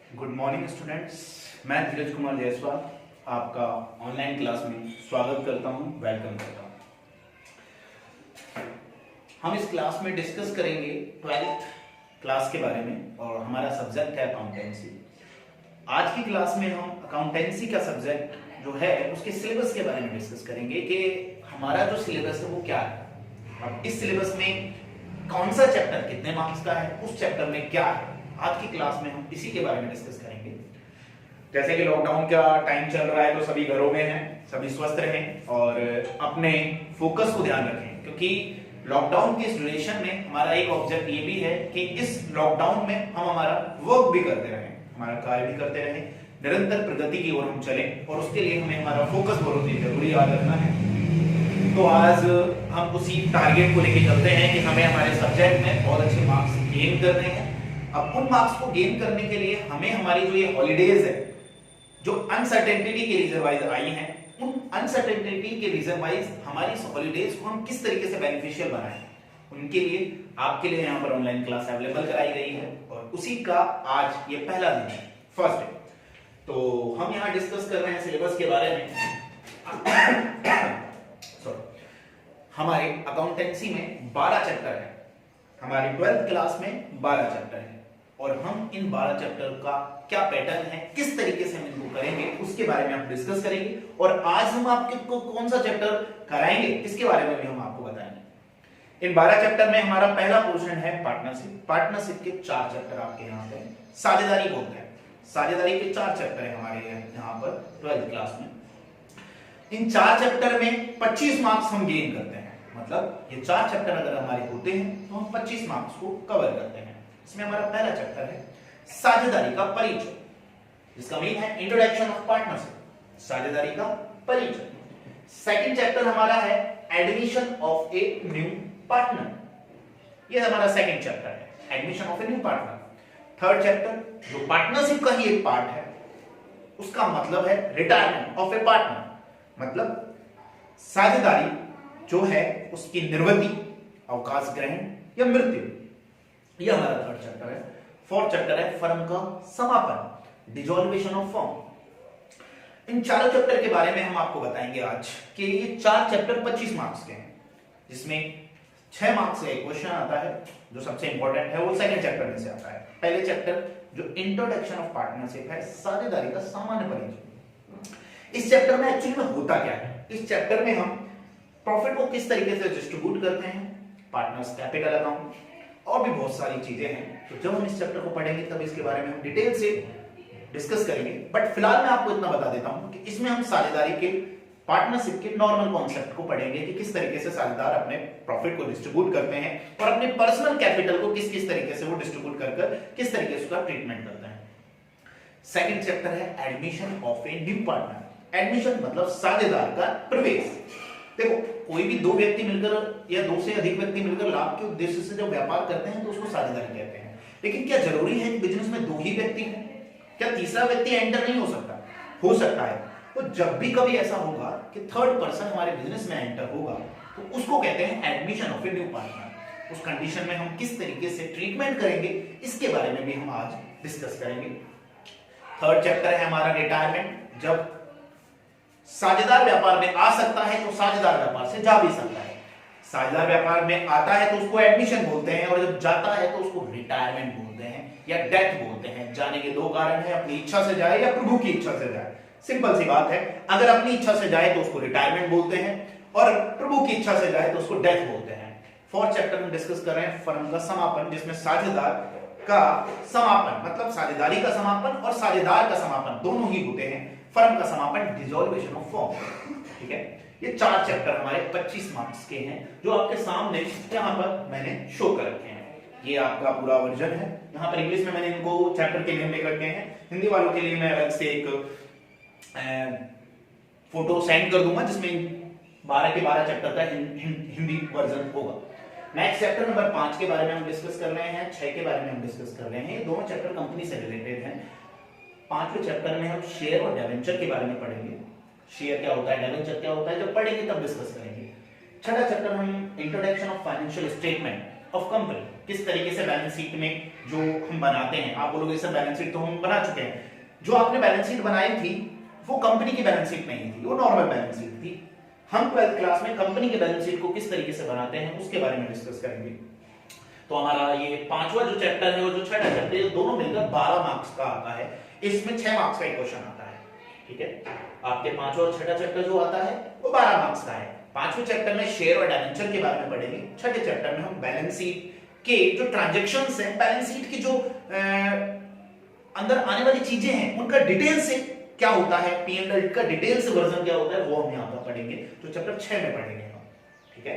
Good morning students. मैं धीरज कुमार जायसवाल आपका online class में स्वागत करता हूं, वेलकम करता हूं। हम इस क्लास में डिस्कस करेंगे 12th क्लास के बारे में और हमारा सब्जेक्ट है अकाउंटेंसी। आज की क्लास में हम अकाउंटेंसी का सब्जेक्ट जो है उसके सिलेबस के बारे में डिस्कस करेंगे कि हमारा जो सिलेबस है वो क्या है, अब इस सिलेबस में कौन सा चैप्टर कितने मार्क्स का है, उस चैप्टर में क्या है। आज की क्लास में हम इसी के बारे में डिस्कस करेंगे। जैसे कि लॉकडाउन का टाइम चल रहा है तो सभी घरों में हैं, सभी स्वस्थ रहें और अपने फोकस को ध्यान रखें, क्योंकि लॉकडाउन के इस ड्यूरेशन में हमारा एक ऑब्जेक्ट ये भी है कि इस लॉकडाउन में हम हमारा वर्क भी करते रहें, हमारा कार्य भी करते रहें, निरंतर प्रगति की ओर हम चलें और उसके लिए हमें हमारा फोकस बहुत ही जरूरी याद रखना है। तो आज हम उसी टारगेट को लेकर चलते हैं कि हमें हमारे सब्जेक्ट में बहुत अच्छे मार्क्स गेन करने हैं। अब उन मार्क्स को गेन करने के लिए हमें हमारी जो ये हॉलीडेज है, जो अनसर्टेनिटी के रीजन वाइज आई हैं, उन अनसर्टेनिटी के रीजन वाइज हमारी इस हॉलीडेज को हम किस तरीके से बेनिफिशियल बनाएं, उनके लिए आपके लिए यहाँ पर ऑनलाइन क्लास अवेलेबल कराई गई है और उसी का आज ये पहला दिन है, फर्स्ट डे। तो हम यहाँ डिस्कस कर रहे हैं सिलेबस के बारे में। हमारे अकाउंटेंसी में 12 चैप्टर है, हमारी 12th क्लास में 12 चैप्टर है और हम इन 12 चैप्टर का क्या पैटर्न है, किस तरीके से हम इनको करेंगे, उसके बारे में हम डिस्कस करेंगे। और आज हम आपको कौन सा चैप्टर कराएंगे इसके बारे में भी हम आपको बताएंगे। इन 12 चैप्टर में हमारा पहला पोर्शन है पार्टनरशिप। पार्टनरशिप के 4 चैप्टर आपके यहाँ पे साझेदारी बोलते हैं, साझेदारी के 4 चैप्टर है हमारे यहाँ पर 12th क्लास में। इन 4 चैप्टर में 25 मार्क्स हम गेन करते हैं, मतलब ये 4 चैप्टर अगर हमारे होते हैं तो हम 25 मार्क्स को कवर करते हैं। इसमें हमारा पहला चैप्टर है साझेदारी का परिचय, जिसका मीन है इंट्रोडक्शन ऑफ पार्टनरशिप, साझेदारी का परिचय। सेकंड चैप्टर हमारा है admission of a new partner, ये हमारा सेकंड चैप्टर है, admission of a new partner. Third chapter जो पार्टनरशिप का ही एक पार्ट है, उसका मतलब है रिटायरमेंट ऑफ ए पार्टनर, मतलब साझेदारी जो है उसकी निर्वृत्ति, अवकाश ग्रहण या मृत्यु, यह हमारा थर्ड चैप्टर है। फोर्थ चैप्टर है फर्म का समापन, डिसॉल्वेशन ऑफ फर्म। इन चारों चैप्टर के बारे में हम आपको बताएंगे आज कि ये 4 चैप्टर 25 मार्क्स के हैं, जिसमें 6 मार्क्स का एक क्वेश्चन आता है जो सबसे इंपॉर्टेंट है, वो सेकंड चैप्टर में से आता है। पहले चैप्टर जो इंट्रोडक्शन ऑफ पार्टनरशिप है, साझेदारी का सामान्य परिचय। इस चैप्टर में एक्चुअली में होता क्या है, इस चैप्टर में हम प्रॉफिट को किस तरीके से डिस्ट्रीब्यूट करते हैं, पार्टनर्स कैपिटल अकाउंट और भी बहुत सारी चीजें हैं। तो जब हम इस चैप्टर को पढ़ेंगे तब इसके बारे में हम डिटेल से डिस्कस करेंगे। बट फिलहाल मैं आपको इतना बता देता हूं कि इसमें हम साझेदारी के, पार्टनरशिप के नॉर्मल कॉन्सेप्ट को पढ़ेंगे कि किस तरीके से साझेदार अपने प्रॉफिट को डिस्ट्रीब्यूट करते हैं और अपने पर्सनल कैपिटल को किस किस तरीके से वो डिस्ट्रीब्यूट कर किस तरीके से उसका ट्रीटमेंट करते हैं। सेकंड चैप्टर है admission of a new partner. Admission मतलब साझेदार का प्रवेश। देखो, कोई भी 2 व्यक्ति मिलकर या 2 से अधिक व्यक्ति मिलकर लाभ के उद्देश्य से जब व्यापार करते हैं तो उसको साझेदारी कहते हैं। लेकिन क्या जरूरी है कि बिजनेस में 2 ही व्यक्ति हों? क्या तीसरा व्यक्ति एंटर नहीं हो सकता? हो सकता है। तो जब भी कभी ऐसा होगा कि थर्ड पर्सन हमारे बिजनेस में एंटर होगा तो उसको कहते हैं admission of a new partner. उस कंडीशन में हम किस तरीके से ट्रीटमेंट करेंगे इसके बारे में भी हम आज डिस्कस करेंगे। थर्ड चैप्टर है हमारा रिटायरमेंट। जब साझेदार व्यापार में आ सकता है तो साझेदार व्यापार से जा भी सकता है। साझेदार व्यापार में आता है तो उसको एडमिशन बोलते हैं और जब जाता है तो उसको रिटायरमेंट बोलते हैं या डेथ बोलते हैं। जाने के 2 कारण है, अपनी इच्छा से जाए या प्रभु की इच्छा से जाए। सिंपल सी बात है, अगर अपनी इच्छा से जाए तो उसको रिटायरमेंट बोलते हैं और प्रभु की इच्छा से जाए तो उसको डेथ बोलते हैं। फोर्थ चैप्टर में डिस्कस कर रहे हैं फर्म का समापन, जिसमें साझेदार का समापन मतलब साझेदारी का समापन और साझेदार का समापन दोनों ही होते हैं। फर्म का समापन, डिसॉल्वेशन ऑफ फर्म। ठीक है, ये 4 चैप्टर हमारे 25 मार्क्स के हैं जो आपके सामने यहाँ पर मैंने शो कर रखे हैं। ये आपका पूरा वर्जन है। यहाँ पर इंग्लिश में मैंने इनको चैप्टर के नेम लेकर रखे हैं। हिंदी वालों के लिए मैं अलग से एक फोटो सेंड कर दूंगा जिसमें 12 के 12 चैप्टर का हिंदी वर्जन होगा। नेक्स्ट चैप्टर नंबर 5 के बारे में हम डिस्कस कर रहे हैं, 6 के बारे में हम डिस्कस कर रहे हैं। ये दोनों चैप्टर कंपनी से रिलेटेड हैं। 5वें चैप्टर में हम शेयर और डिवेंचर के बारे में पढ़ेंगे। शेयर क्या होता है, डिवेंचर क्या होता है, जब पढ़ेंगे तब डिस्कस करेंगे। छठा चैप्टर हम introduction of financial statement of company, किस तरीके से बैलेंस शीट में जो हम बनाते हैं। आप बोलोगे सर बैलेंस शीट तो हम बना चुके हैं, जो आपने बैलेंस शीट बनाई थी वो कंपनी की बैलेंस शीट नहीं थी, वो नॉर्मल बैलेंस शीट थी। हम 12th क्लास में कंपनी की बैलेंस शीट को किस तरीके से बनाते हैं उसके बारे में डिस्कस करेंगे। तो हमारा ये पांचवा जो चैप्टर है और जो छठा चैप्टर है दोनों मिलकर 12 मार्क्स का आता है। इसमें 6 मार्क्स का एक क्वेश्चन आता है, ठीक है। आपके पांचवा और छठा चैप्टर जो आता है वो 12 मार्क्स का है। पांचवें चैप्टर में शेयर और डायमेंशन के बारे में पढ़ेंगे, छठे चैप्टर में हम बैलेंस शीट के जो ट्रांजैक्शंस हैं, बैलेंस शीट की जो अंदर आने वाली चीजें हैं उनका डिटेल से क्या होता है, P&L का डिटेल से वर्जन क्या होता है वो हम यहाँ पर पढ़ेंगे, जो चैप्टर 6 में पढ़ेंगे हम, ठीक है।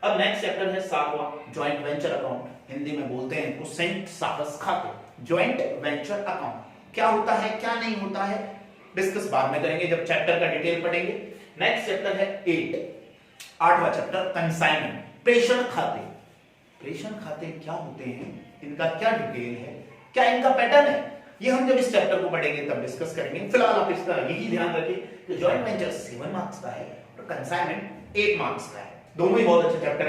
अब नेक्स्ट चैप्टर है 7वां, जॉइंट वेंचर अकाउंट। हिंदी में बोलते हैं इसको संयुक्त साहस खाते। जॉइंट वेंचर अकाउंट क्या होता है क्या नहीं होता है डिस्कस बाद में करेंगे जब चैप्टर का डिटेल पढ़ेंगे। नेक्स्ट चैप्टर है 8वां चैप्टर, कंसाइनमेंट, प्रेषण खाते। प्रेषण खाते क्या होते हैं, इनका क्या डिटेल है, क्या इनका पैटर्न है, ये हम जब इस चैप्टर को पढ़ेंगे तब डिस्कस करेंगे। फिलहाल आप इसका यही ध्यान रखिए कि जॉइंट वेंचर 7 मार्क्स का है और कंसाइनमेंट 8 मार्क्स का है। दोनों ही बहुत अच्छे चैप्टर